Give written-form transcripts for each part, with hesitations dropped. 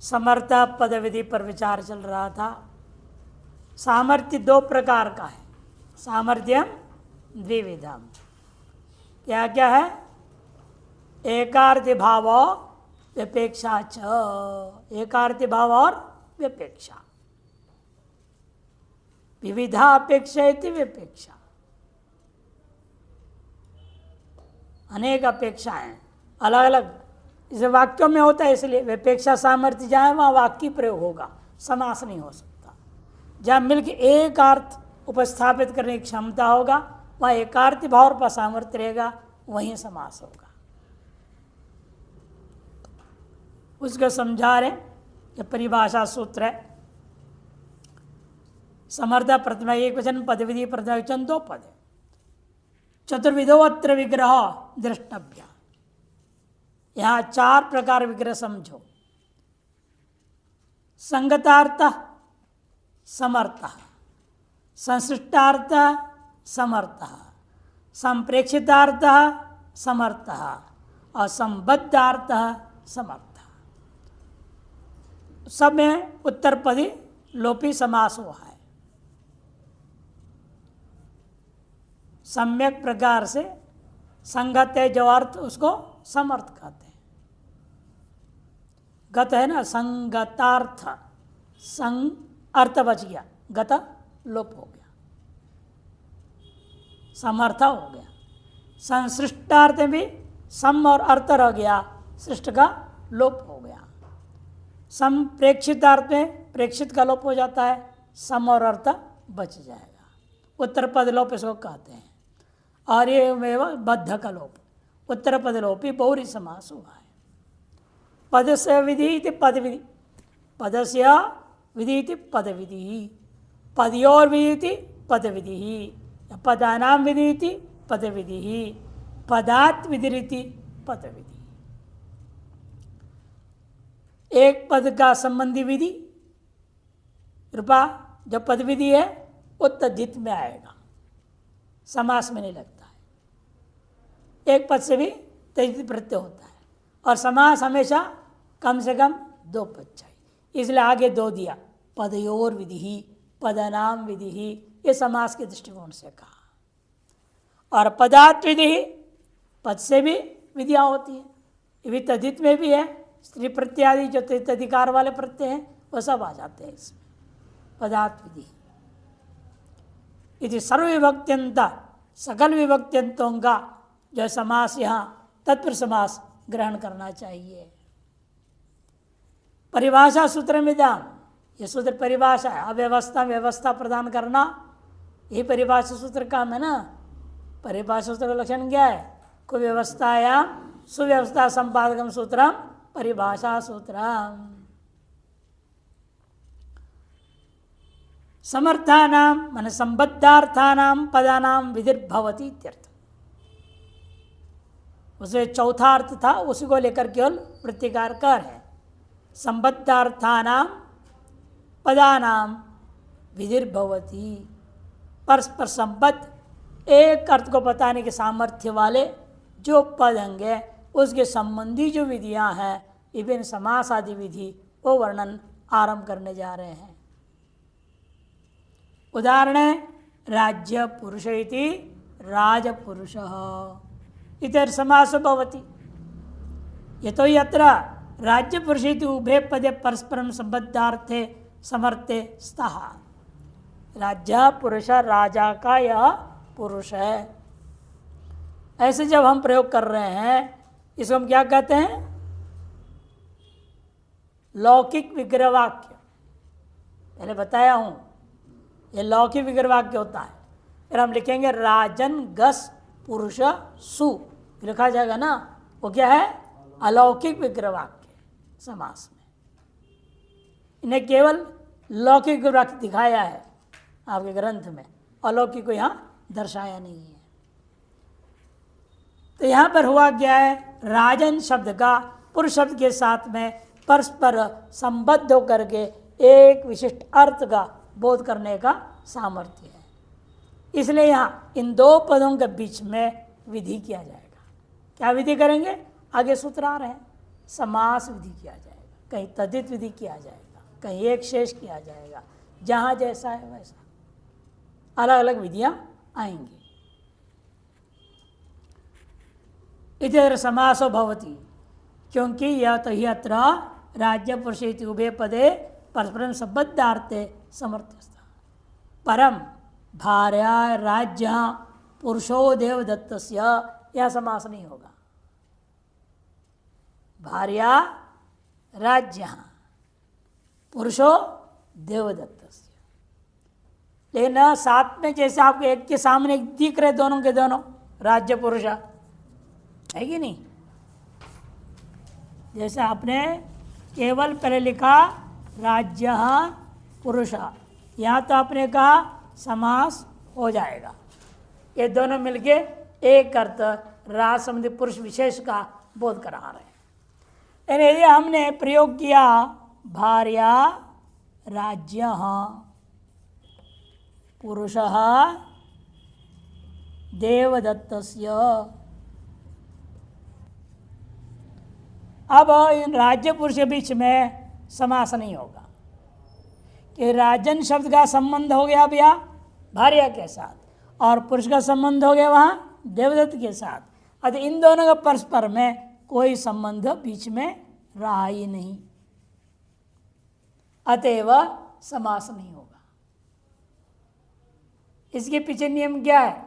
समर्थ पद विधि पर विचार चल रहा था। सामर्थ्य दो प्रकार का है, सामर्थ्यम द्विविधम। क्या क्या है? एकार्थी भाव व्यपेक्षा च, एकार्थी भाव और व्यपेक्षा, विविधा अपेक्षा इति व्यपेक्षा, अनेक अपेक्षाएं अलग अलग इसे वाक्यों में होता है, इसलिए व्यपेक्षा सामर्थ्य जहाँ है वहाँ वाक्य प्रयोग होगा, समास नहीं हो सकता। जहाँ मिलकर एक अर्थ उपस्थापित करने की क्षमता होगा वहाँ एकार्थी भाव पर सामर्थ्य रहेगा, वहीं समास होगा। उसको समझा रहे, ये परिभाषा सूत्र है। समर्थ प्रथमा एक वचन, पद विधि प्रथमा वचन दो पद, चतुर्विधो अत्र विग्रह द्रष्टव्य। यहाँ चार प्रकार विग्रह समझो। संगतार्थ समर्थ, संसृष्टार्थ समर्थ, संप्रेक्षितार्थ समर्थ और संबद्धार्थ समर्थ। सब में उत्तरपदी लोपी समास हुआ है। सम्यक प्रकार से संगत है जो अर्थ, उसको समर्थ कहते हैं। गत है ना, संगतार्थ, संग अर्थ बच गया, गत लोप हो गया, समर्थ हो गया। संसृष्टार्थ में भी सम और अर्थ रह गया, सृष्ट का लोप हो गया। संप्रेक्षितार्थ में प्रेक्षित का लोप हो जाता है, सम और अर्थ बच जाएगा। उत्तर पद लोप इसको कहते हैं। और ये बद्ध का लोप, उत्तर पद लोपी बहुरी समास हुआ है। पद से विधि इति पद विधि, पद से विधि इति पद विधि, पदयोर विधि इति पद विधि, पदानाम विधि इति पद विधि, पदात् विधिरिति पद विधि। एक पद का संबंधी विधि रूपा जो पद विधि है वो तद्धित में आएगा, समास में नहीं लगता है। एक पद से भी तद्धित प्रत्यय होता है और समास हमेशा कम से कम दो पद चाहिए, इसलिए आगे दो दिया, पदयोर विधि, पदनाम विधि, ये समास के दृष्टिकोण से कहा। और पदात् विधि, पद से भी विधियाँ होती हैं, ये भी तद्धित में भी है। स्त्री प्रत्यय आदि जो तदिकार वाले प्रत्यय हैं वो सब आ जाते हैं इसमें, पदात् विधि। यदि सर्वविभक्त्यंत, सकल विभक्त्यंतों का जो समास यहाँ तत्पुरुष समास ग्रहण करना चाहिए। परिभाषा सूत्र में ध्यान, ये सूत्र परिभाषा है, अव्यवस्था व्यवस्था प्रदान करना, यही परिभाषा सूत्र काम है ना। परिभाषा सूत्र का लक्षण क्या है? कुव्यवस्थायां सुव्यवस्था संपादकम सूत्रम परिभाषा सूत्रम। समर्थानां मन संबद्धार्थानां पदानां विधिर्भवति इत्यर्थ। उसे चौथा अर्थ था, उसी को लेकर केवल वृत्तिकार कर है। संबद्धार्थानां पदानां विधिर्भवति, परस्पर संबद्ध एक अर्थ को बताने के सामर्थ्य वाले जो पद होंगे उसके संबंधी जो विधियां हैं, विभिन्न समास आदि विधि, वो वर्णन आरंभ करने जा रहे हैं। उदाहरण है राज्य पुरुष इति राजपुरुष इतर समासो भवति। यतो यत्र राज्य पुरुष इति उभे पदे परस्परम संबद्धार्थे समर्थे स्तः। राज्य पुरुष, राजा का यह पुरुष है, ऐसे जब हम प्रयोग कर रहे हैं इसको हम क्या कहते हैं? लौकिक विग्रह वाक्य। पहले बताया हूं ये लौकिक विग्रह वाक्य होता है। फिर हम लिखेंगे राजन गस पुरुष सु, लिखा जाएगा ना, वो क्या है? अलौकिक विग्रह वाक्य समास में। इन्हें केवल लौकिक विग्रह वाक्य दिखाया है आपके ग्रंथ में, अलौकिक को यहाँ दर्शाया नहीं है। तो यहाँ पर हुआ क्या है? राजन शब्द का पुरुष शब्द के साथ में परस्पर संबद्ध होकर के एक विशिष्ट अर्थ का बोध करने का सामर्थ्य है। इसलिए यहाँ इन दो पदों के बीच में विधि किया जाएगा। क्या विधि करेंगे? आगे सूत्र आ रहे हैं, समास विधि किया जाएगा। कहीं तद्धित विधि किया जाएगा, कहीं एक शेष किया जाएगा, जहाँ जैसा है वैसा अलग अलग विधियाँ आएंगी। इधर समासो भवति, क्योंकि यह तो ही अत्र राज्य पुरुष इति उभे पदे परस्परम संबद्धार्थे समर्थ्यस्ता। परम भार्या राज्य पुरुषो देवदत्तस्य, यह समास नहीं होगा। भार्या राज्य पुरुषो देवदत्तस्य, लेकिन साथ में जैसे आपको एक के सामने दिख रहे दोनों के दोनों राज्य पुरुष है कि नहीं। जैसे आपने केवल पहले लिखा राज्य पुरुष, यहाँ तो आपने कहा समास हो जाएगा। ये दोनों मिलके एक अर्थ राज संबंधी पुरुष विशेष का बोध करा रहे हैं। यानी यदि हमने प्रयोग किया भार्या राज्य पुरुष देवदत्तस्य, अब इन राज्य पुरुष के बीच में समास नहीं होगा कि राजन शब्द का संबंध हो गया भैया भार्या के साथ और पुरुष का संबंध हो गया वहाँ देवदत्त के साथ। अतः इन दोनों का परस्पर में कोई संबंध बीच में रहा ही नहीं, अतएव समास नहीं होगा। इसके पीछे नियम क्या है,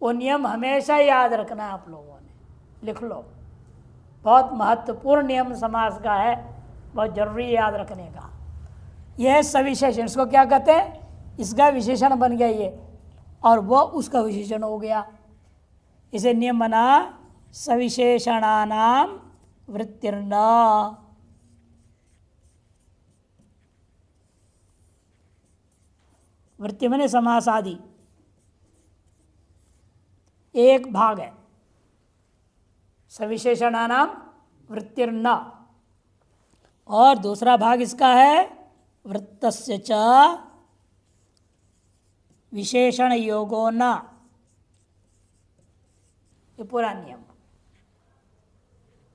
वो नियम हमेशा याद रखना है आप लोगों ने, लिख लो। बहुत महत्वपूर्ण नियम समास का है, बहुत जरूरी याद रखने का। यह सविशेषण, इसको क्या कहते हैं, इसका विशेषण बन गया ये, और वो उसका विशेषण हो गया। इसे नियम बना सविशेषणानाम वृत्तिर्न। वृत्ति माने समास आदि, एक भाग है सविशेषणानाम वृत्तिर्न, और दूसरा भाग इसका है वृत्तस्य च विशेषण योगो न। ये पूरा नियम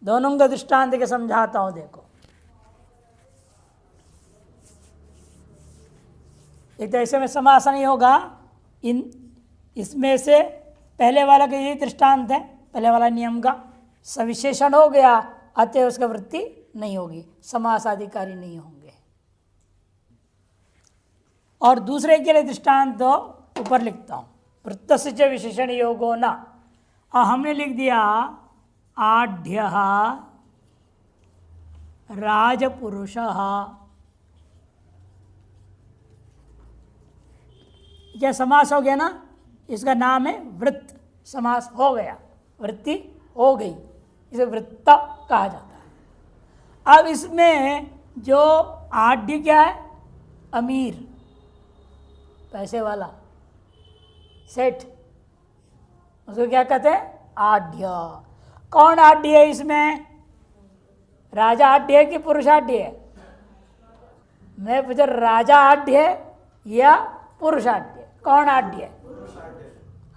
दोनों का दृष्टांत के समझाता हूं। देखो, एक तो ऐसे में समास नहीं होगा। इसमें से पहले वाला का यही दृष्टांत है, पहले वाला नियम का सविशेषण हो गया, अतः उसका वृत्ति नहीं होगी, समास अधिकारी नहीं होंगे। और दूसरे के लिए दृष्टांत तो ऊपर लिखता हूं, वृत्तस्य च विशेषण योगो न। और हमने लिख दिया आढ्य राजपुरुष, क्या समास हो गया ना, इसका नाम है वृत्त, समास हो गया, वृत्ति हो गई, इसे वृत्त कहा जाता है। अब इसमें जो आढ्य क्या है, अमीर, पैसे वाला, सेठ, उसको क्या कहते हैं, आढ्य। कौन आढ्य है इसमें, राजा आढ्य है कि पुरुष आढ्य है? मैं पूछा राजा आढ्य है या पुरुष आढ्य, कौन आढ्य है?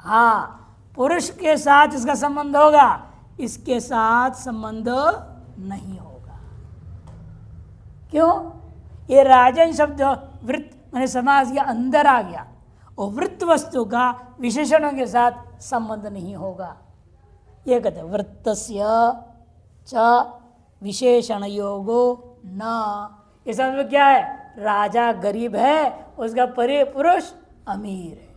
हाँ, पुरुष के साथ इसका संबंध होगा, इसके साथ संबंध नहीं होगा। क्यों? ये राजन शब्द वृत्त मैंने समास के अंदर आ गया, और वृत्त वस्तु का विशेषणों के साथ संबंध नहीं होगा। ये कहते हैं वृत्तस्य च विशेषण योगो न। इस में क्या है, राजा गरीब है, उसका पुरुष अमीर है।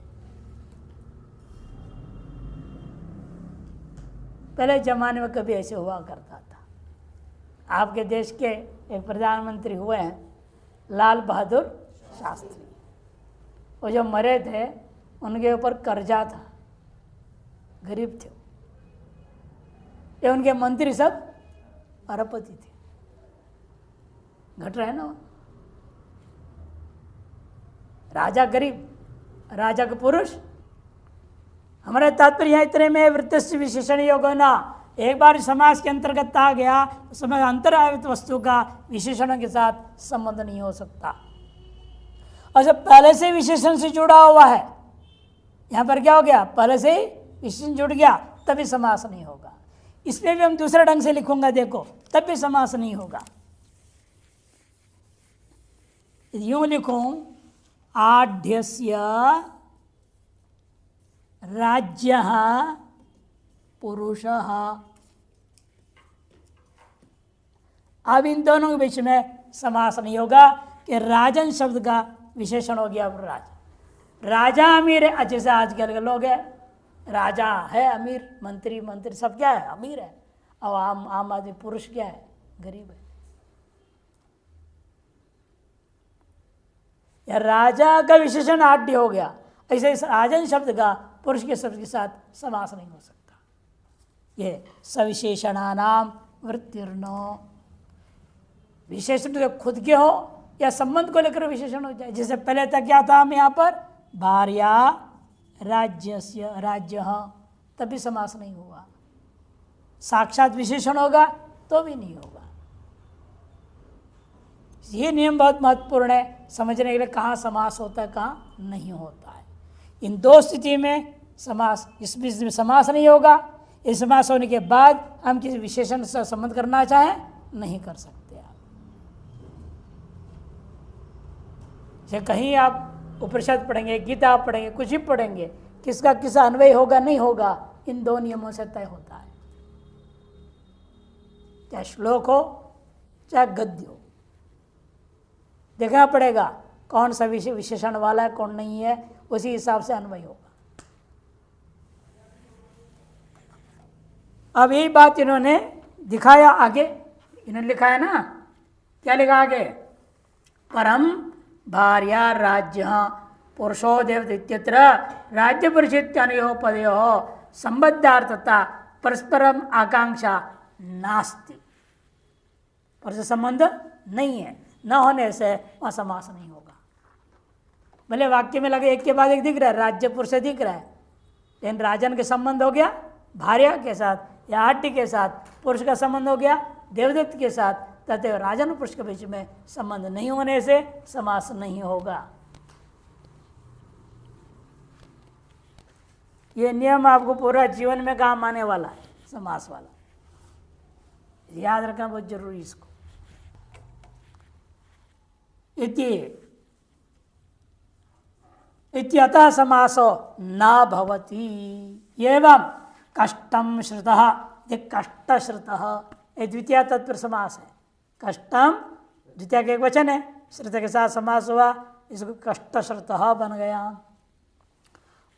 पहले जमाने में कभी ऐसे हुआ करता था। आपके देश के एक प्रधानमंत्री हुए हैं, लाल बहादुर शास्त्री। वो जो मरे थे उनके ऊपर कर्जा था, गरीब थे, ये उनके मंत्री सब अरबपति थे। घट रहा है ना, राजा गरीब, राजा का पुरुष। हमारा तात्पर्य इतने में वृत्तस्य विशेषण योग ना, एक बार समास के अंतर्गत आ गया, समय अंतरावित वस्तु का विशेषणों के साथ संबंध नहीं हो सकता। और जब पहले से विशेषण से जुड़ा हुआ है, यहाँ पर क्या हो गया, पहले से ही विशेषण जुड़ गया, तभी समास नहीं होगा। इसमें भी हम दूसरे ढंग से लिखूंगा, देखो, तब भी समास नहीं होगा। यूं लिखूं, आढ्यस्य राज्यः पुरुषः। अब इन दोनों के बीच में समास नहीं होगा कि राजन शब्द का विशेषण हो गया राजा अमीर है। जैसे आजकल के लोग है, राजा है अमीर, मंत्री मंत्री सब क्या है, अमीर है। और आम आदमी पुरुष क्या है, गरीब है। या राजा का विशेषण आढ्य हो गया, ऐसे इस राजन शब्द का पुरुष के शब्द के साथ समास नहीं हो सकता। ये सविशेषणानाम वृत्तिर्नो, विशेषण तो खुद के हो या संबंध को लेकर विशेषण हो जाए। जैसे पहले तक क्या था, हम यहाँ पर भार्या राज्यस्य राज्य, तभी समास नहीं हुआ। साक्षात विशेषण होगा तो भी नहीं होगा। ये नियम बहुत महत्वपूर्ण है समझने के लिए, कहाँ समास होता है कहाँ नहीं होता है। इन दो स्थिति में समास, इस बीच में समास नहीं होगा। इस समास होने के बाद हम किसी विशेषण से संबंध करना चाहें नहीं कर सकते आप। जैसे कहीं आप उपनिषद पढ़ेंगे, गीता पढ़ेंगे, कुछ भी पढ़ेंगे, किसका किसा अन्वय होगा नहीं होगा, इन दो नियमों से तय होता है। चाहे श्लोक हो चाहे गद्य हो, देखना पड़ेगा कौन सा विशेषण वाला है कौन नहीं है, उसी हिसाब से अन्वय होगा। अब यही बात इन्होंने दिखाया आगे, इन्होंने लिखा है ना, क्या लिखा आगे, परम भार्या राज्य पुरुषो देवता इत्यत्र राज्य पुरुषित्यनयो पदयो संबद्धार्थता परस्परम आकांक्षा नास्ति। पर संबंध नहीं है, न होने से वहाँ समास नहीं होगा। भले वाक्य में लगे एक के बाद एक दिख रहा है, राज्य पुरुष दिख रहा है, लेकिन राजन के संबंध हो गया भार्या के साथ या आट्य के साथ, पुरुष का संबंध हो गया देवदत्त के साथ, तथा राजन और पुरुष के बीच में संबंध नहीं होने से समास नहीं होगा। ये नियम आपको पूरा जीवन में काम आने वाला है, समास वाला, याद रखना बहुत जरूरी इसको। इत्यतः समासो न भवति एवं कष्टम श्रुतः, कष्ट श्रुतः ये द्वितीय तत्पुरुष समास है। कष्टम द्वितीय के एक वचन है, श्रुत के साथ समास हुआ, इसको कष्ट श्रुतः बन गया।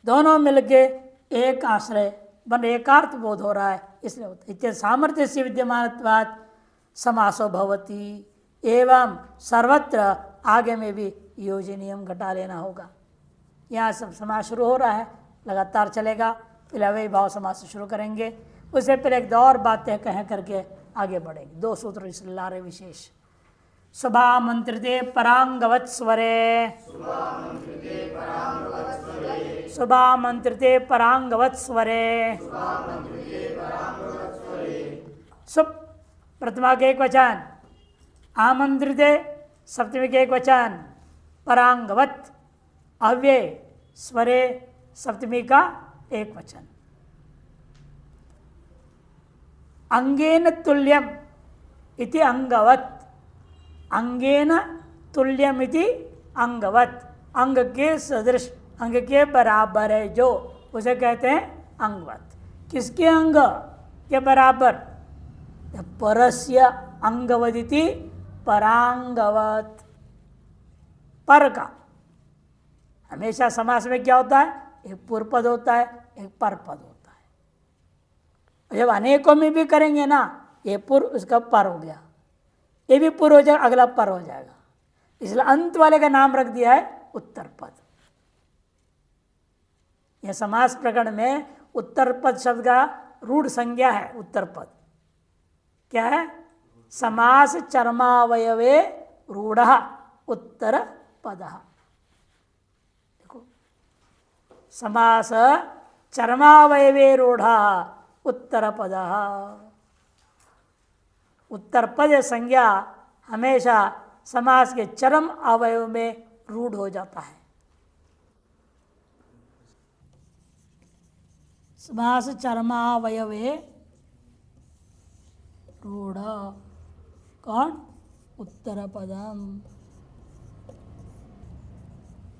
दोनों मिलके एक आश्रय बन एकार्थ बोध हो रहा है, इसलिए होता है। सामर्थ्य से विद्यमानत्वात् समासो भवति एवं सर्वत्र, आगे में भी योजी नियम घटा लेना होगा। यहाँ सब समास शुरू हो रहा है, लगातार चलेगा, फिर अवयवी भाव समास शुरू करेंगे। उससे पहले एक दो और बातें कह करके आगे बढ़ेंगे। दो सूत्र इसलिए ला रहे विशेष। शुभा मंत्रिते परांगवत् स्वरे, शुभा मंत्रिते परांगवत् स्वरे, शुभ प्रथमा के एक वचन, आमंत्रिते सप्तमी के एक वचन, परांगवत् अव्यय स्वरे सप्तमी का एक वचन। अंगेन तुल्यम इति अंगवत्, अंगेन तुल्यम इति अंगवत्, अंग के सदृश, अंग के बराबर है जो, उसे कहते हैं अंगवत्। किसके अंग के बराबर, परस्य अंगवदिति परांगवत्, पर का। हमेशा समास में क्या होता है, एक पूर्व पद होता है, एक पर पद होता है। जब अनेकों में भी करेंगे ना, ये पूर्व उसका पर हो गया, ये भी पूर्व हो जाएगा, अगला पर हो जाएगा, इसलिए अंत वाले का नाम रख दिया है उत्तर पद। यह समास प्रकरण में उत्तर पद शब्द का रूढ़ संज्ञा है। उत्तर पद क्या है, समास चर्मावयवे रूढ़ उत्तर पद। देखो, समास चर्मावयवे रूढ़ उत्तर पद। उत्तर पद संज्ञा हमेशा समास के चरम अवयव में रूढ़ हो जाता है। समास चरमावयवे रूढ़, कौन, उत्तर पदम।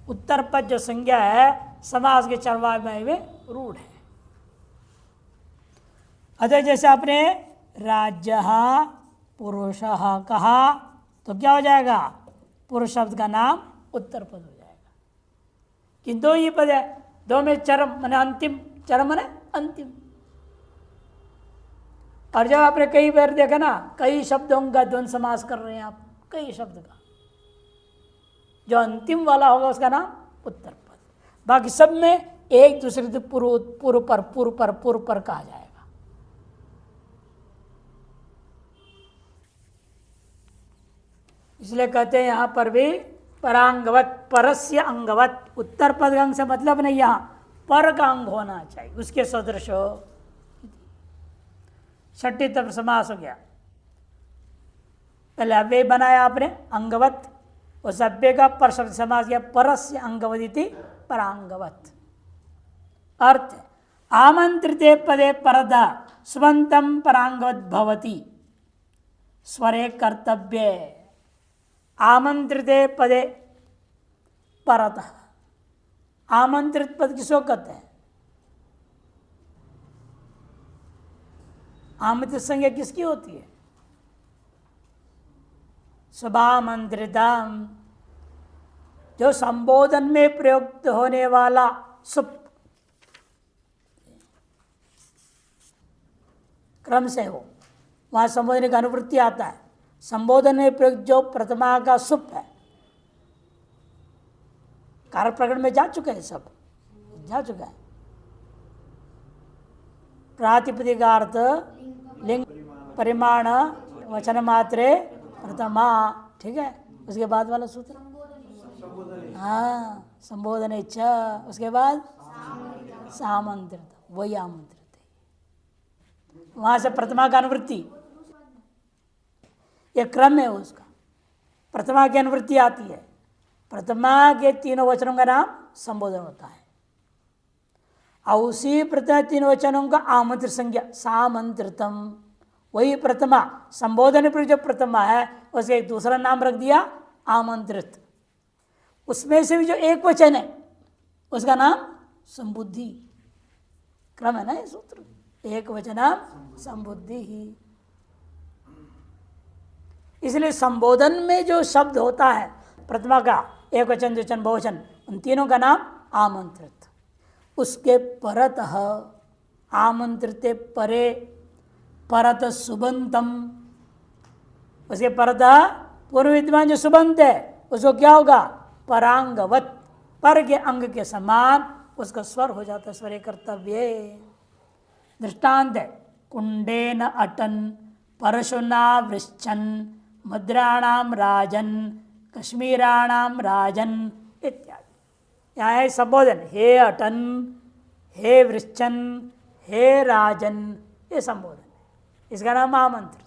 उत्तर पद जो संज्ञा है समास के चरवाए में रूढ़ है। अतः जैसे आपने राज्य पुरुष कहा तो क्या हो जाएगा, पुरुष शब्द का नाम उत्तर पद हो जाएगा। किंतु दो ही पद है, दो में चरम माने अंतिम, चरम माने अंतिम। और जब आपने कई बार देखा ना, कई शब्दों का द्वंद्व समास कर रहे हैं आप, कई शब्द का, जो अंतिम वाला होगा उसका नाम उत्तर पद। बाकी सब में एक दूसरे से पूर्व पर कहा जाएगा। इसलिए कहते हैं यहां पर भी परांगवत, परस्य अंगवत। उत्तर पद अंग से मतलब नहीं, यहां पर का अंग होना चाहिए, उसके सदृश हो। छठी तब समास हो गया। पहले अव्यय बनाया आपने अंगवत, उस अव्यय का पर शब्द समास किया परस्य अंगवदिति परांगवत। अर्थ आमंत्रिते पदे परद स्वंतम परांगवत भवति स्वरे कर्तव्य। आमंत्रिते पदे परत, आमंत्रित पद किसको कहते हैं? आमंत्रित संज्ञा किसकी होती है? शुभामंत्रितम, जो संबोधन में प्रयुक्त होने वाला सुप क्रम से हो, वहां संबोधन का अनुवृत्ति आता है। संबोधन में प्रयुक्त जो प्रथमा का सुप है, कारक प्रकरण में जा चुका है, सब जा चुका है। प्रातिपदिकार्थ लिंग परिमाण वचन मात्रे प्रथमा, ठीक है। उसके बाद वाला सूत्र हाँ संबोधन इच्छा, उसके बाद सामंत्रित, वही आमंत्रित है। वहां से प्रथमा का अनुवृत्ति, यह क्रम है उसका। प्रथमा की अनुवृत्ति आती है, प्रथमा के तीनों वचनों का नाम संबोधन होता है। और उसी प्रथम तीन वचनों का आमंत्रित संज्ञा सामंत्रितम, वही प्रथमा संबोधन पर जो प्रथमा है उसका एक दूसरा नाम रख दिया आमंत्रित। उसमें से भी जो एक वचन है उसका नाम संबुद्धि। क्रम है ना ये सूत्र, एक वचनाम संबुद्धि ही। इसलिए संबोधन में जो शब्द होता है प्रथमा का, एक वचन द्विवचन बहुवचन, उन तीनों का नाम आमंत्रित। उसके परतः आमंत्रिते परे परत सुबंतम, उसके परतः पूर्व विद्यमान जो सुबंत है उसको क्या होगा, परांगवत, पर के अंग के समान उसका स्वर हो जाता है, स्वर कर्तव्य। दृष्टांत है कुंडेन अटन परशुना वृश्चन मद्राणाम राजन कश्मीराणाम राजन इत्यादि। यहाँ है संबोधन, हे अटन, हे वृश्चन, हे राजन, ये संबोधन है। इसका नाम आमंत्रित है।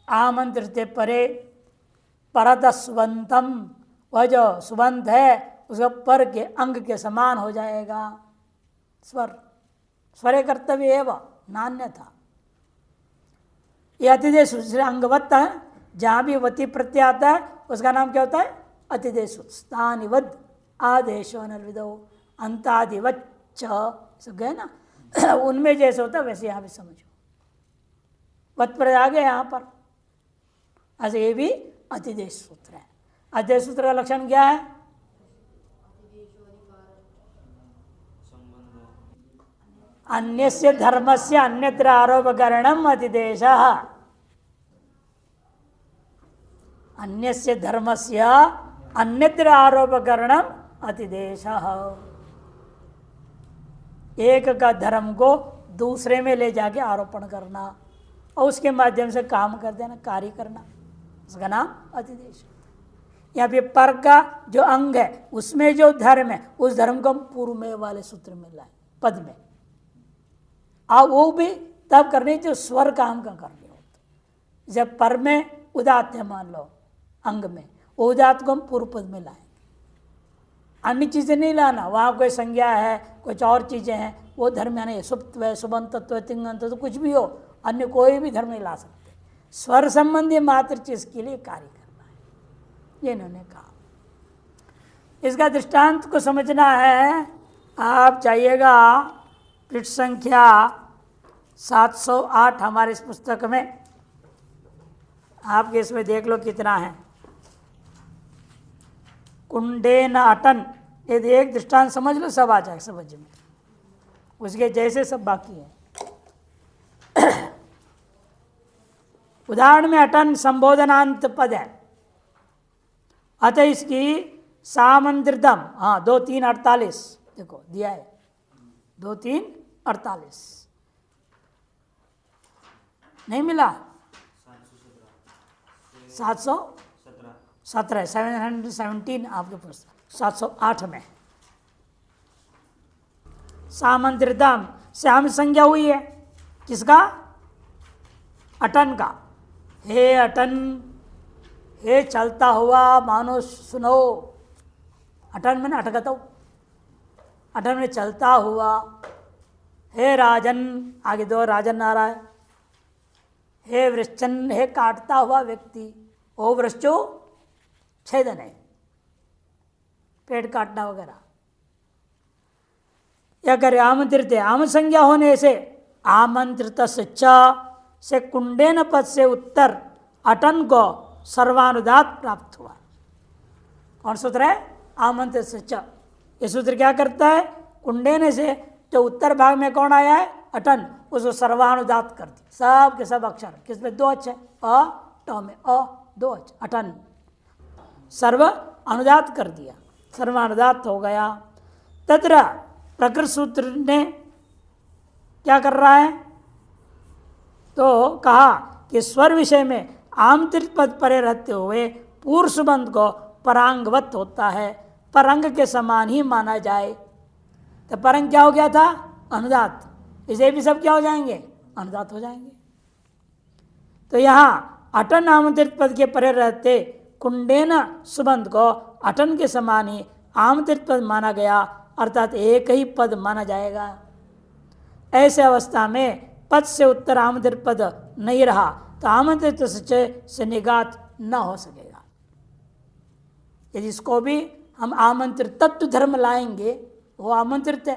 आमंत्रित परे परत सुबंतम, वह जो सुबंत है उसका पर के अंग के समान हो जाएगा स्वर, स्वरे कर्तव्य एवं नान्य था। यह अतिदेश अंगवत है, जहाँ भी वती प्रत्यय आता है उसका नाम क्या होता है, अतिदेश। स्थानिवद आदेशो नर्विदो अंतादिवत सब गए ना, उनमें जैसे होता है वैसे यहाँ भी समझो। वत पर आ गए यहाँ पर, ऐसे ये भी अतिदेश सूत्र है। अतिदेश सूत्र का लक्षण क्या है, अन्यस्य धर्मस्य अन्यत्र आरोपकरणम अतिदेशः। अन्यस्य धर्मस्य अन्यत्र आरोपकरणम अतिदेशः। एक का धर्म को दूसरे में ले जाके आरोपण करना और उसके माध्यम से काम कर देना, कार्य करना, उसका नाम अतिदेश। यहाँ पे पर का जो अंग है उसमें जो धर्म है उस धर्म को हम पूर्व में वाले सूत्र में लाए पद में, और वो भी तब करनी जो स्वर काम का करनी होता। जब पर में उदात्त है मान लो अंग में, वो उदात्त को हम पूर्व पद में लाएंगे, अन्य चीज़ें नहीं लाना। वहाँ कोई संज्ञा है, कुछ और चीज़ें हैं, वो धर्म यानी सुप्त है, सुबंत तत्व, तिंगंत तो कुछ भी हो, अन्य कोई भी धर्म नहीं ला सकते। स्वर संबंधी मात्र चीज़ के लिए कार्य करना है। ये इन्होंने कहा। इसका दृष्टांत को समझना है, आप जाइएगा पृष्ठ संख्या 708 हमारे इस पुस्तक में, आपके इसमें देख लो कितना है। कुंडे न अटन, यदि एक दृष्टांत समझ लो सब आ जाए समझ में, उसके जैसे सब बाकी है। उदाहरण में अटन संबोधनांत पद है, अतः इसकी सामंत्रितम, हाँ 2 3 48 देखो दिया है, 2 3 48 नहीं मिला, 717 717 आपके पास 708 में सामंत्रितम श्याम संज्ञा हुई है, किसका? अटन का। हे अटन, हे चलता हुआ मानो सुनो, अटन में अटकता हूँ, अटन में चलता हुआ। हे राजन, आगे 2 राजन आ रहा है। हे वृश्चन, हे काटता हुआ व्यक्ति, ओ वृश्चो छेदन है, पेट काटना वगैरह। या करे आमंत्रित है, आम संज्ञा होने से आमंत्रित से कुंडेन पद से उत्तर अटन को सर्वानुदात प्राप्त हुआ। कौन सूत्र है? आमंत्रित से च। ये सूत्र क्या करता है? कुंडेन से जो उत्तर भाग में कौन आया है? अटन, उसको सर्वानुदात कर दिया, सब के सब अक्षर, किसमें 2 अच है, अ ट में अ 2 अच, अटन सर्व अनुदात कर दिया, सर्वानुदात हो गया। तत्र प्रकृत सूत्र ने क्या कर रहा है? तो कहा कि स्वर विषय में आमंत्रित पद परे रहते हुए पूर्व सुबंध को परांगवत होता है, परंग के समान ही माना जाए। तो परंग क्या हो गया था? अनुदात। इसे भी सब क्या हो जाएंगे? अनुदात हो जाएंगे। तो यहाँ अटन आमंत्रित पद के परे रहते कुंडेन सुबंध को अटन के समान ही आमंत्रित पद माना गया, अर्थात एक ही पद माना जाएगा। ऐसे अवस्था में पद से उत्तर आमंत्रित पद नहीं रहा तो आमंत्रित से निगात न हो सकेगा। यदि इसको भी हम आमंत्रित तत्व धर्म लाएंगे, वो आमंत्रित है,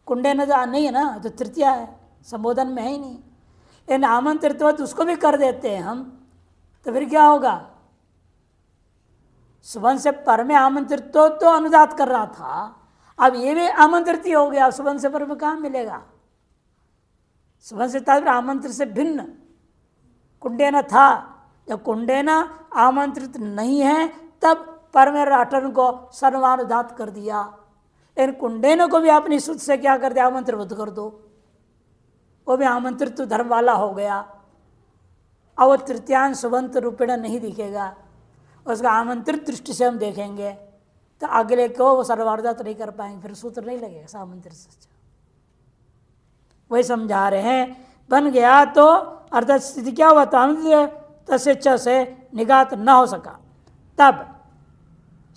कुंडे न नहीं है ना, तो तृतीया है, संबोधन में है ही नहीं। इन आमंत्रित उसको भी कर देते हैं हम, तो फिर क्या होगा? सुबंध से पर में आमंत्रित तो अनुदात कर रहा था, अब ये भी आमंत्रित ही हो गया, सुबंध से पर में कहाँ मिलेगा? सुबंध से तात्पर्य आमंत्रित से भिन्न। कुंडे न था, जब कुंडे न आमंत्रित नहीं है तब पर में अटन को सर्वानुदात कर दिया। इन कुंडेन को भी अपनी शुद्ध से क्या कर दिया? आमंत्रित कर दो, वो भी आमंत्रित धर्म वाला हो गया। अब वो तृतीयांश सुबंत रूपेण नहीं दिखेगा, उसका आमंत्रित दृष्टि से हम देखेंगे तो अगले को वो सर्वानुदात नहीं कर पाएंगे, फिर सूत्र नहीं लगेगा सामंत्रित सच्चा। वही समझा रहे हैं। बन गया तो अर्थात स्थिति क्या हुआ? तो से निगात न हो सका। तब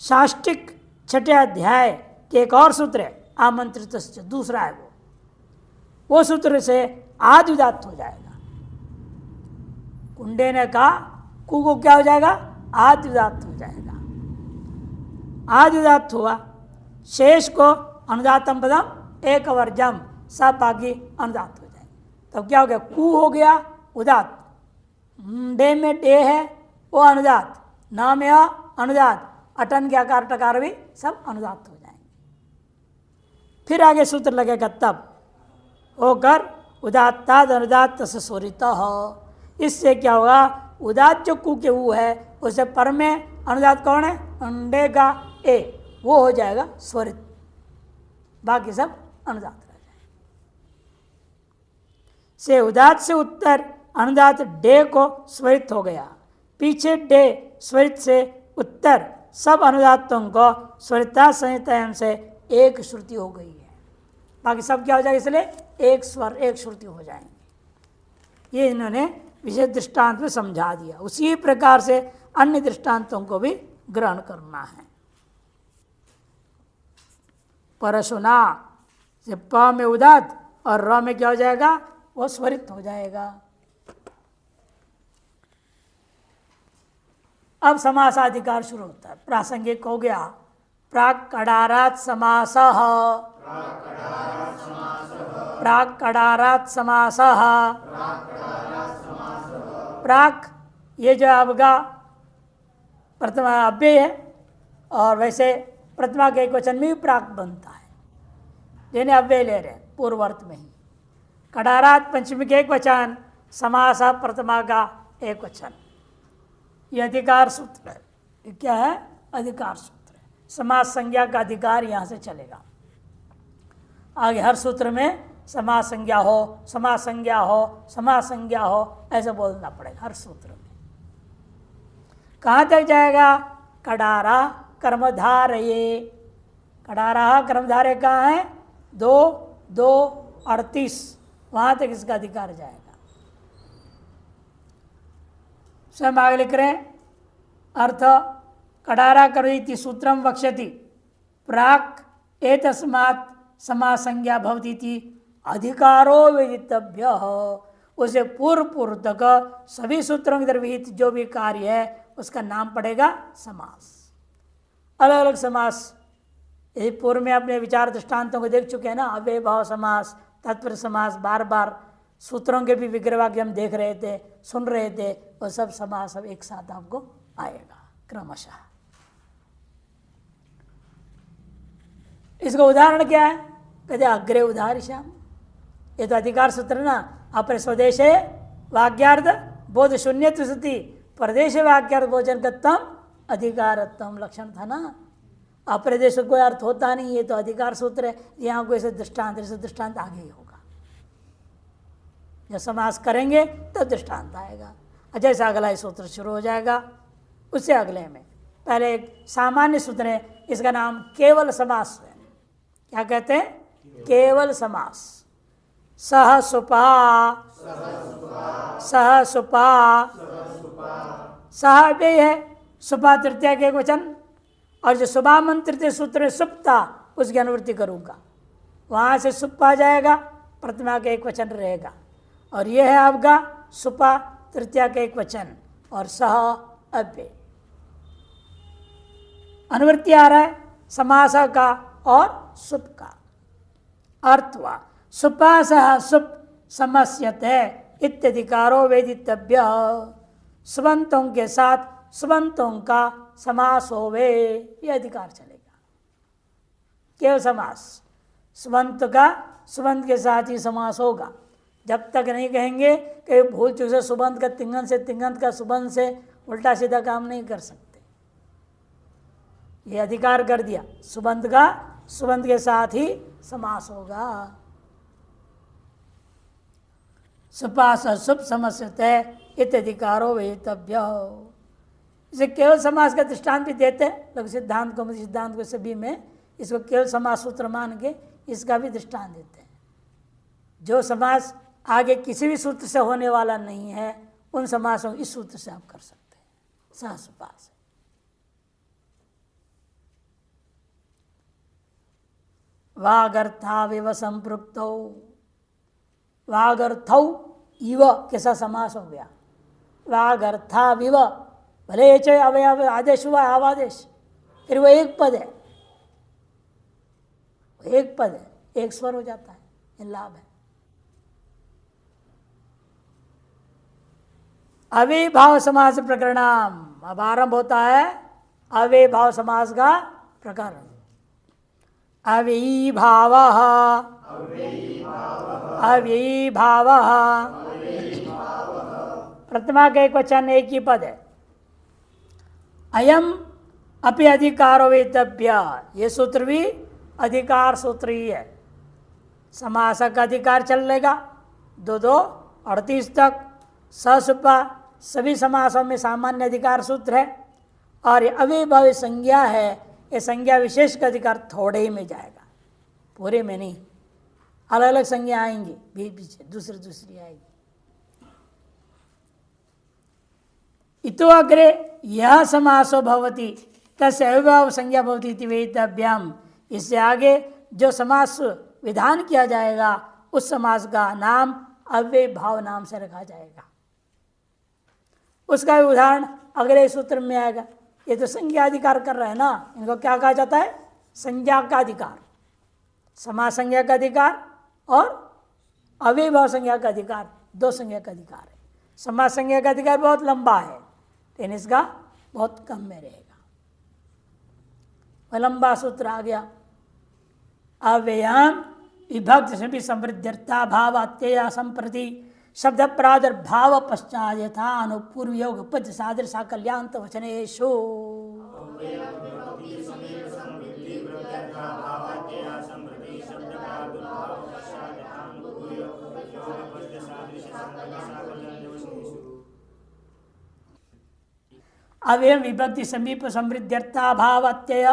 शाष्टिक 6ठे अध्याय के एक और सूत्र है आमंत्रित, दूसरा है वो सूत्र से आदिदात हो जाएगा। कुंडे ने कहा कु को क्या हो जाएगा? आदिदात हो जाएगा। आदिदात हुआ, शेष को अनुदातम पदम एक वर्जम, सब बाकी अनुदात हो जाएंगे। तब क्या हो गया? कु हो गया उदात, डे में डे है वो अनुदात, न में अनुदात, अटन के आकार टकार भी सब अनुदात हो जाएंगे। फिर आगे सूत्र लगेगा तब होकर उदात्ताद अनुदात स्वरित हो। इससे क्या होगा? उदात जो कु के ऊ है उससे पर में अनुदात कौन है? अंडे का ए, वो हो जाएगा स्वरित, बाकी सब अनुदात रह जाएगा। से उदात से उत्तर अनुदात डे को स्वरित हो गया, पीछे डे स्वरित से उत्तर सब अनुदातों को स्वरिता संहिता से एक श्रुति हो गई है। बाकी सब क्या हो जाएगा? इसलिए एक स्वर एक श्रुति हो जाएंगे। ये इन्होंने विशेष दृष्टांत में समझा दिया। उसी प्रकार से अन्य दृष्टांतों को भी ग्रहण करना है। परशुना से प में उदात और र में क्या हो जाएगा? वो स्वरित हो जाएगा। अब समासाधिकार शुरू होता है। प्रासंगिक हो गया, प्राक कडारात समासः, प्राक कडारात समासः। प्राक ये जो आपका प्रथमा अव्यय है, और वैसे प्रथमा के एक वचन में भी प्राक बनता है, जिन्हें अव्यय ले रहे हैं पूर्वर्त में ही। कडारात पंचमी के एक वचन, समास प्रथमा का एक वचन। यह अधिकार सूत्र है। ये क्या है? अधिकार सूत्र है। समास संज्ञा का अधिकार यहाँ से चलेगा। आगे हर सूत्र में समास संज्ञा हो, समास संज्ञा हो, समास संज्ञा हो, ऐसे बोलना पड़ेगा हर सूत्र में। कहाँ तक जाएगा? कडारा कर्मधारये। कडारा कर्मधारय कहाँ है? 2:2:38, वहाँ तक इसका अधिकार जाएगा। स्वयं आगे लिख रहे हैं, अर्थ कडारा करोति सूत्रम वक्ष्यति, प्राक एतस्मात् समास संज्ञा भवतीति अधिकारो वेदितव्य। उसे पूर्व पूर्व तक सभी सूत्रों के द्वारा विहित जो भी कार्य है उसका नाम पड़ेगा समास। अलग अलग समास, यही पूर्व में अपने विचार दृष्टांतों को देख चुके हैं ना। अव्यय भाव समास, तत्पुरुष समास, बार बार सूत्रों के भी विग्रह वाक्य हम देख रहे थे, सुन रहे थे, वो सब समास सब एक साथ आपको आएगा क्रमशः। इसका उदाहरण क्या है? कहते अग्रे उदाहरिष्यामि। ये तो अधिकार सूत्र ना। अपने स्वदेशे वाक्यार्थ बोध शून्यत्व सति प्रदेश वाक्यार्थ भोजनकत्वम अधिकारत्वम लक्षण था ना। अपने देश कोई अर्थ होता नहीं, ये तो अधिकार सूत्र है। यहाँ कोई ऐसे दृष्टांत आगे ही होगा। जब समास करेंगे तब दृष्टांत आएगा। जैसा अगला ही सूत्र शुरू हो जाएगा, उससे अगले में पहले एक सामान्य सूत्र है, इसका नाम केवल समास है। क्या कहते हैं? केवल समास। सह सुपा, सह सुपा, सह अव्यय है, सुपा तृतीया के एक वचन, और जो सुबह मंत्रित सूत्र सुप्ता उसकी अनुवृत्ति करूंगा, वहां से सुप आ जाएगा, प्रतिमा के एक वचन रहेगा। और यह है आपका सुपा तृतीया के एक वचन और सह अव्यय। अनुवृत्ति आ रहा है समास का और सुप का। अर्थवा सुपा सह सुप समस्यते इत्यधिकारो वेदितव्य। सुबंतों के साथ सुबंतों का समास होवे, यह अधिकार चलेगा। केवल समास, सुबंत का सुबंत के साथ ही समास होगा। जब तक नहीं कहेंगे कि भूल चूक से सुबंत का तिंगन से, तिंगन का सुबंत से उल्टा सीधा काम नहीं कर सकते। ये अधिकार कर दिया, सुबंत का सुबंत के साथ ही समास होगा। सुपास सुप समस्यते इत्यधिकारो वेदितव्य। इसे केवल समास का दृष्टांत भी देते हैं लोग, सिद्धांत को सिद्धांत को सभी में इसको केवल समास सूत्र मान के इसका भी दृष्टांत देते हैं। जो समास आगे किसी भी सूत्र से होने वाला नहीं है, उन समासों इस सूत्र से आप कर सकते हैं, सहसुपास। वागर्थाविव संपृक्तौ, वागर्थौ इव कैसा समास हो गया? वागर्थाविव, भले ये चाहे अवयव आदेश हुआ आवादेश, फिर वो एक पद है, एक पद है, एक स्वर हो जाता है, ये लाभ है। अविभाव समास प्रकरणाम, अब आरंभ होता है अविभाव समास का प्रकरण। अविभाव, अविभाव, प्रथमा का एक वचन एक ही पद है। अयम अपि अधिकारो वेतव्य, ये सूत्र भी अधिकार सूत्र ही है। समास का अधिकार चलेगा 2:2:38 तक। ससुपा सभी समासों में सामान्य अधिकार सूत्र है। और ये अविभाव संज्ञा है, ये संज्ञा विशेष का अधिकार थोड़े ही में जाएगा, पूरे में नहीं। अलग अलग संज्ञा आएंगी बीच पीछे, दूसरी दूसरी आएगी। इतो अग्रे यह समासो भवति तस्य अविभाव संज्ञा भवति इति वेदितव्यम्। इससे आगे जो समास विधान किया जाएगा उस समास का नाम अव्यय भाव नाम से रखा जाएगा। उसका उदाहरण अगले सूत्र में आएगा। ये तो संज्ञाधिकार कर रहे हैं ना, इनको क्या कहा जाता है? संज्ञा का अधिकार, समास संज्ञा का अधिकार और अव्ययभाव संज्ञा का अधिकार, दो संज्ञा का अधिकार है। समास संज्ञा का अधिकार बहुत लंबा है, लेकिन इसका बहुत कम में रहेगा। वह लंबा सूत्र आ गया। अव्ययम विभक्त से भी समृद्ध्यर्था भाव अत्यय संप्रति शब्द प्रादुर्भाव पश्चात यथा अनुपूर्व योग पद सादृश साकल्यान्त वचनेषु। अव्यय विभक्ति समीप समृद्ध्यर्था भाव अत्यय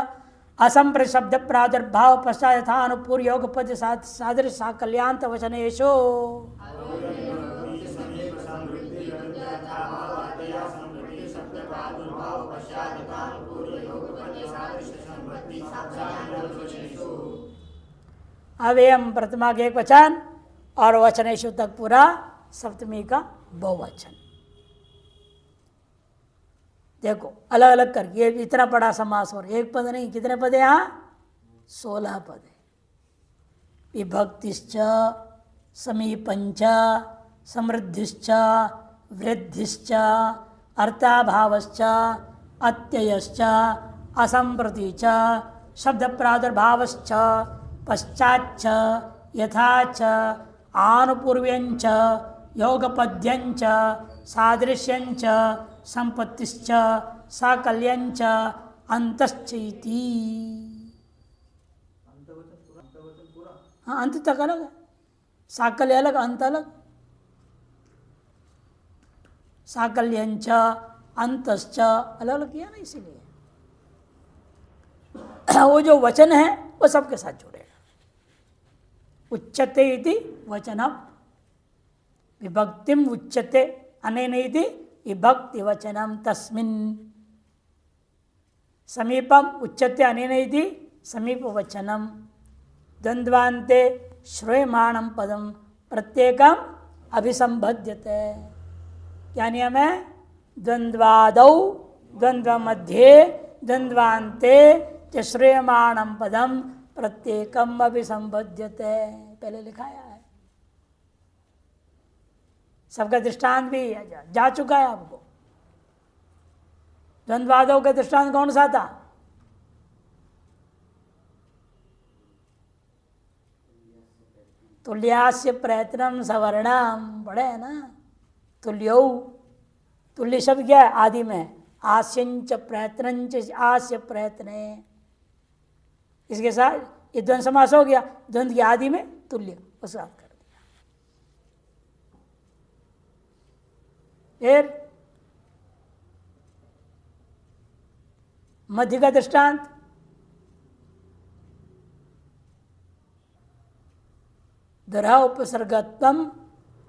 असंप्र शब्द प्रादुर्भाव पश्चात यथा अनुपूर्व योग पद सादृश साकल्यान्त वचनेषु। अव्ययम प्रथमा के एक वचन और वचनेषु तक पूरा सप्तमी का बहुवचन। देखो अलग अलग करके, ये इतना बड़ा समास और एक पद नहीं, कितने पद है यहाँ? 16 पद है। विभक्तिश्च समीपंच समृद्धिश्च वृद्धिश्च अर्थाभावश्च अत्ययश्च असंप्रतिच शब्द प्रादुर्भावश्च पश्चाच्च यथाच आनुपूर्व्यंच योगपद्यंच सादृश्यंच संपत्तिश्च साकल्यंच अंतश्चैति। हाँ, अंत तक अलग है, साकल्य अलग, अंत अलग। साकल्यंच अंतश्च अलग अलग किया ना, इसीलिए वो जो वचन है वो सबके साथ जुड़ेगा। उच्यते इति वचनम विभक्तिम उच्यते अनेन इति विभक्ति वचनम तस्मिन्। समीपम उच्यते अनेन इति समीप वचनम। द्वंद्वान्ते श्रूयमाणं पदम प्रत्येकम अभिसंबध्यते। क्या नियम है? द्वंद्वादौ द्वंद्व मध्ये द्वंद्वान्ते च श्रूयमाणं पदम प्रत्येकम अभिसंबध्यते। पहले लिखाया है, सबका दृष्टांत भी जा चुका है आपको। द्वंद्वादों का दृष्टांत कौन सा था? तुल्यास्य प्रयत्नम सवर्णम, पढ़े है ना। तुल्यौ, तुल्य शब्द क्या है? आदि में आस्यंच प्रयत्नंच आस्य प्रयत्ने, इसके साथ ये द्वंद्व समास हो गया। द्वंद्व की आदि में तुल्य उस बात कर दिया। फिर मध्य का दृष्टांत, दरा उपसर्गत्वम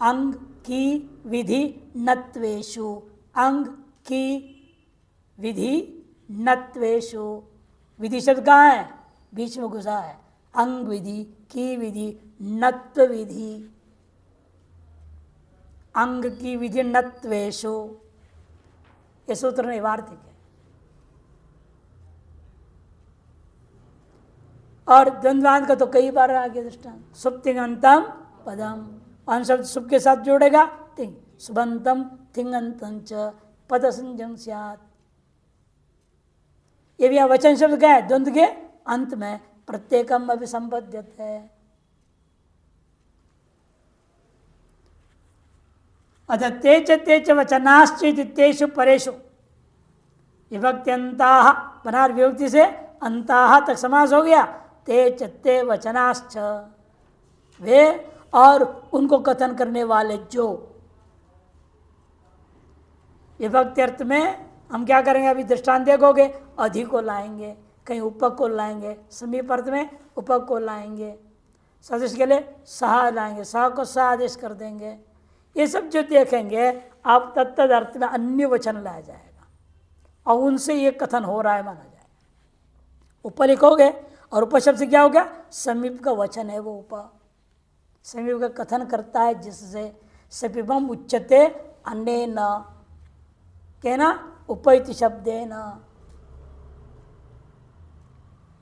अंग की विधि नत्वेषु। अंग की विधि नत्वेषु, विधि शब्द कहाँ है? बीच में घुसा है। अंग विधि, की विधि, नत्व विधि। अंग की विधि नत्वेषु, ये सूत्र निवार्तिक है। और द्वंद्वांत का तो कई बार आगे दृष्टांत। सुप्तिंगंतम पदम, अन शब्द सुप के साथ जोड़ेगा तिंग, सुबंतम थिंगंतं च पद संजम स्यात्। ये भी वचन शब्द क्या है? द्वंद्व के अंत में प्रत्येकम अभिसंबध्यते है। अतः तेच तेच वचनाश्चित तेषु परेषु विभक्त्यंताः, पुनर् विभक्ति से अंताः तक समास हो गया। तेच ते वचनाश्च, वे और उनको कथन करने वाले जो। विभक्ति अर्थ में हम क्या करेंगे? अभी दृष्टांत देखोगे, अधि को लाएंगे, कहीं उपक को लाएंगे, समीप अर्थ में उपक को लाएंगे, सदस्य के लिए सहा लाएंगे, सहा को सह आदेश कर देंगे। ये सब जो देखेंगे आप तत्त अर्थ में अन्य वचन लाया जाएगा और उनसे ये कथन हो रहा है माना जाएगा। उप लिखोगे और उपशब्द से क्या हो गया? समीप का वचन है वो उप, समीप का कथन करता है जिससे समीपम उच्यते अन्येन। कहना उपैति शब्देन,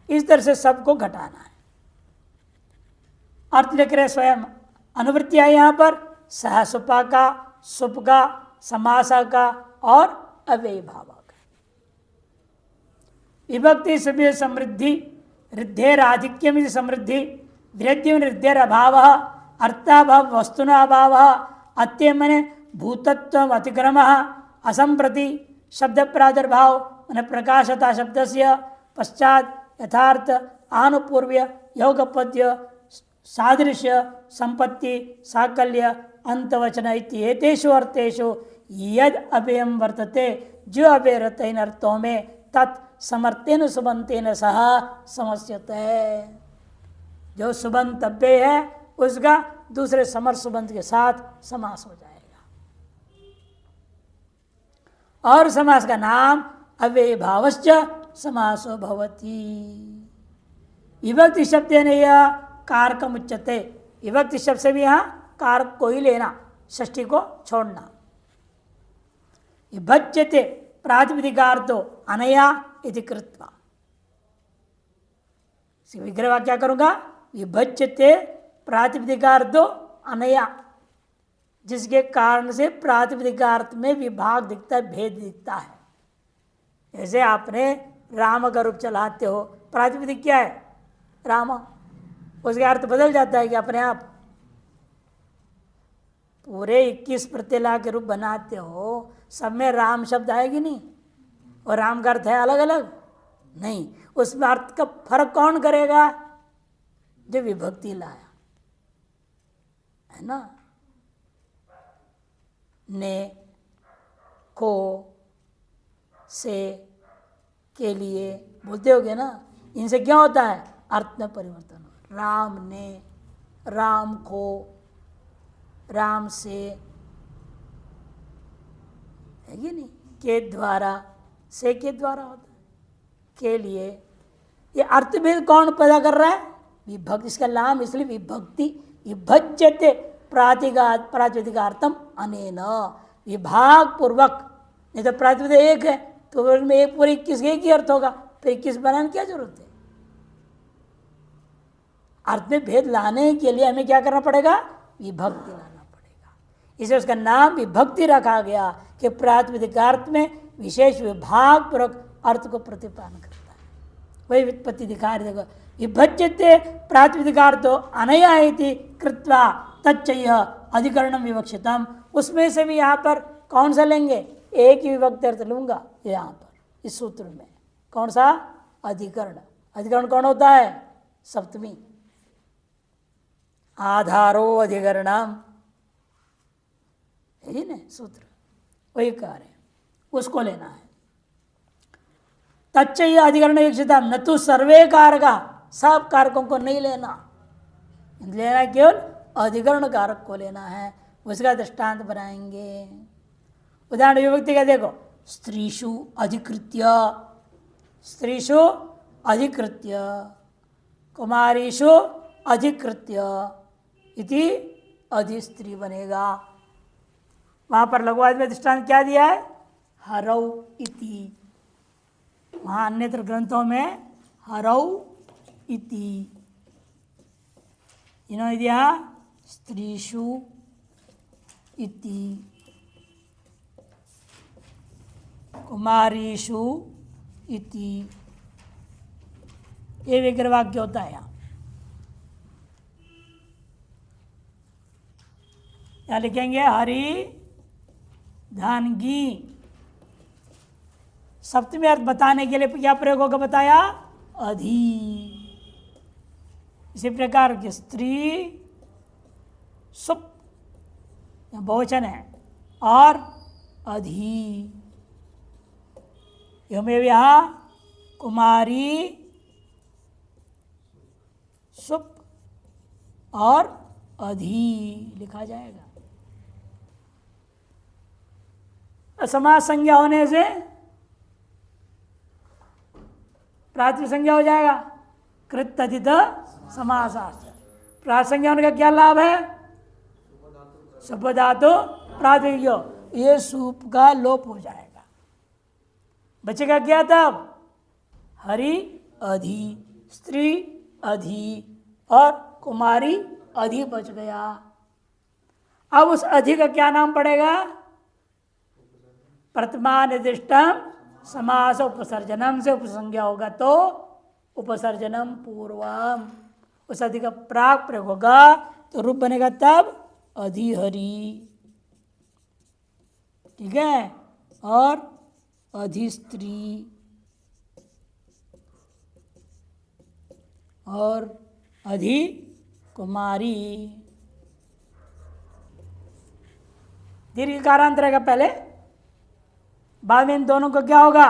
इस तरह से सबको घटाना है। अर्थ लिख रहे स्वयं, अनुवृत्तियां यहां पर सह सुपा का, सुप का, समासा का और अव्ययी भाव का। विभक्ति सभी समृद्धि, रिद्धेराधिक्यम समृद्धि, विरद्धिम रिद्धेर अभाव, अर्थाभाव वस्तुना अभाव, अत्य मने भूतत्व अतिक्रम, असंप्रति शब्द प्रादुर्भाव मन प्रकाशता शब्द से पश्चात यथार्थ आनुपूर्व्य योगपद्य सादृश्य संपत्ति साकल्य अंतवचन इत्येतेषु अर्थेषु यद अव्ययम वर्तते, जो अव्ययरत इन अर्थों में तत् समर्थेन सुबंतेन सह समस्यते, जो सुबंत अव्यय है उसका दूसरे समर्थ सुबंत के साथ समास हो जाएगा। और समास का नाम अव्यय भावश्च समासो भवति। विभक्ति शब्द ने यह कारकम उच्यते, विभक्ति शब्द से भी यहाँ कारक को ही लेना, षष्ठी को छोड़ना। विभज्यते प्रातिपदिकार्थो अनया इति कृत्वा, विग्रह क्या करूंगा, विभज्यते प्रातिपदिकार्थो अनया, जिसके कारण से प्रातिपदिकार्थ में विभाग दिखता है, भेद दिखता है। जैसे आपने राम का रूप चलाते हो, प्रातिपदिक क्या है, राम, उसका अर्थ बदल जाता है कि अपने आप। पूरे 21 प्रत्यला के रूप बनाते हो, सब में राम शब्द आएगी नहीं, और राम का अर्थ है अलग अलग नहीं, उसमें अर्थ का फर्क कौन करेगा, जो विभक्ति लाया है ना। ने, को, से, के लिए बोलते होगे ना, इनसे क्या होता है, अर्थ में परिवर्तन हो। राम ने, राम को, राम से, है कि नहीं, के द्वारा, से के द्वारा होता है, के लिए। ये अर्थभेद कौन पैदा कर रहा है, विभक्ति, इसका नाम इसलिए विभक्ति। विभज्यते प्रातिपदिकार्थम अनेन, विभाग पूर्वक, नहीं तो प्रातिपदिक एक है तो में एक पूरे 21 एक ही अर्थ होगा, तो 21 बनाने की क्या जरूरत है। अर्थ में भेद लाने के लिए हमें क्या करना पड़ेगा, विभक्ति लाना पड़ेगा। इसे उसका नाम विभक्ति रखा गया कि प्रातिपदिकार्थ में विशेष विभाग पूर्वक अर्थ को प्रतिपादन करता है। वही व्युत्पत्ति दिखा रहे, देखो, विभज्यते प्रातिपदिकार्थो अनया इति कृत्वा तच्चय अधिकरणम विवक्षितम, उसमें से भी यहाँ पर कौन सा लेंगे, एक ही विभक्ति अर्थ लूंगा यहाँ पर इस सूत्र में। कौन सा, अधिकरण। अधिकरण कौन होता है, सप्तमी, आधारो अधिकरणम, यही ना सूत्र, वही कार्य, उसको लेना है। तच्चय अधिकरण विवक्षितम, न तो सर्वे कारका, सब कारकों को नहीं लेना, लेना केवल अधिकरण कारक को लेना है। उसका दृष्टांत बनाएंगे। उदाहरण विभक्ति का देखो, स्त्रीषु अधिकृत्य, स्त्रीषु अधिकृत्य, कुमारीषु अधिकृत्य इति अधिस्त्री बनेगा। वहां पर लघुवाद में दृष्टांत क्या दिया है, हरौ इति। वहां अन्यत्र ग्रंथों में हरौ इति, इन्होंने दिया स्त्रीषु इति, कुमारीषु इति, ये विग्रह वाक्य होता है। यहाँ लिखेंगे हरि धानगी। सप्तमी अर्थ बताने के लिए क्या प्रयोग होगा बताया, अधि। इसी प्रकार की स्त्री सुप बहुवचन है और अधि, यहाँ कुमारी सुप और अधि लिखा जाएगा। समास संज्ञा होने से प्रातिपदिक संज्ञा हो जाएगा, कृत अधित समासाश्च। प्रातिपदिक संज्ञा होने का क्या लाभ है, सुप धातु प्रातिपदिक, ये सूप का लोप हो जाएगा। बचेगा क्या तब? हरि अधि, स्त्री अधि और कुमारी अधि बच गया। अब उस अधि का क्या नाम पड़ेगा? प्रथमा निर्दिष्टम समास उपसर्जनम से उपसंज्ञा होगा तो उपसर्जनम पूर्वम, उस अधि का प्राक प्रयोग होगा तो रूप बनेगा तब अधिहरि। ठीक है, और अधिस्त्री और अधि कुमारी। दीर्घ कारांत रहेगा पहले, बाद में इन दोनों को क्या होगा?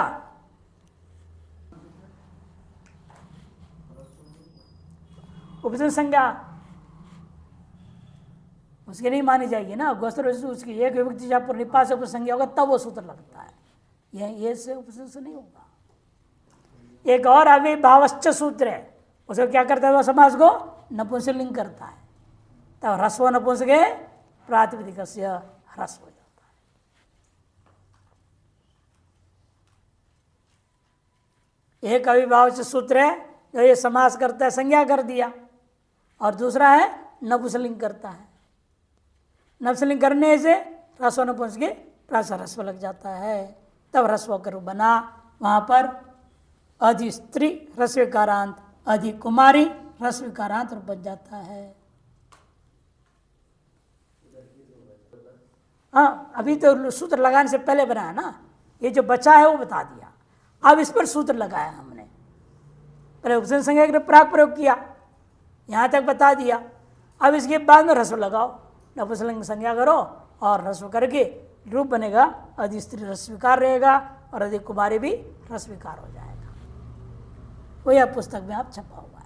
उपसर्ग संज्ञा उसकी नहीं मानी जाएगी ना। गोस्त्र उसकी एक विभक्ति जब निपा से उपसंज्ञा होगा तब वो सूत्र लगता है, ये से उपसर्ग से नहीं होगा। एक और अविभावश्च सूत्र है, उसको क्या करता है? वो समास को नपुंसकलिंग करता है, तब ह्रस्व नपुंसके प्रातिपदिकस्य ह्रस्व हो जाता है। एक अविभावश्च सूत्र है जो ये समास करता है, संज्ञा कर दिया, और दूसरा है नपुंसकलिंग करता है। नपुंसकलिंग करने से ह्रस्व नपुंसके प्रास ह्रस्व लग जाता है, तब ह्रस्व कर बना। वहां पर अधि स्त्री ह्रस्वीकारांत, अधि कुमारी ह्रस्वीकारांत बच जाता है। हाँ, अभी तो सूत्र लगाने से पहले बनाया ना, ये जो बचा है वो बता दिया। अब इस पर सूत्र लगाया हमने, पहले उपसर्ग संज्ञा के प्राक प्रयोग किया, यहां तक बता दिया। अब इसके बाद में ह्रस्व लगाओ, नपुंसकलिंग संज्ञा करो और ह्रस्व करके रूप बनेगा अधि स्त्री ह्रस्वीकार रहेगा और अधि कुमारी भी ह्रस्वीकार हो जाएगा। वही आप पुस्तक में आप छपा हुआ।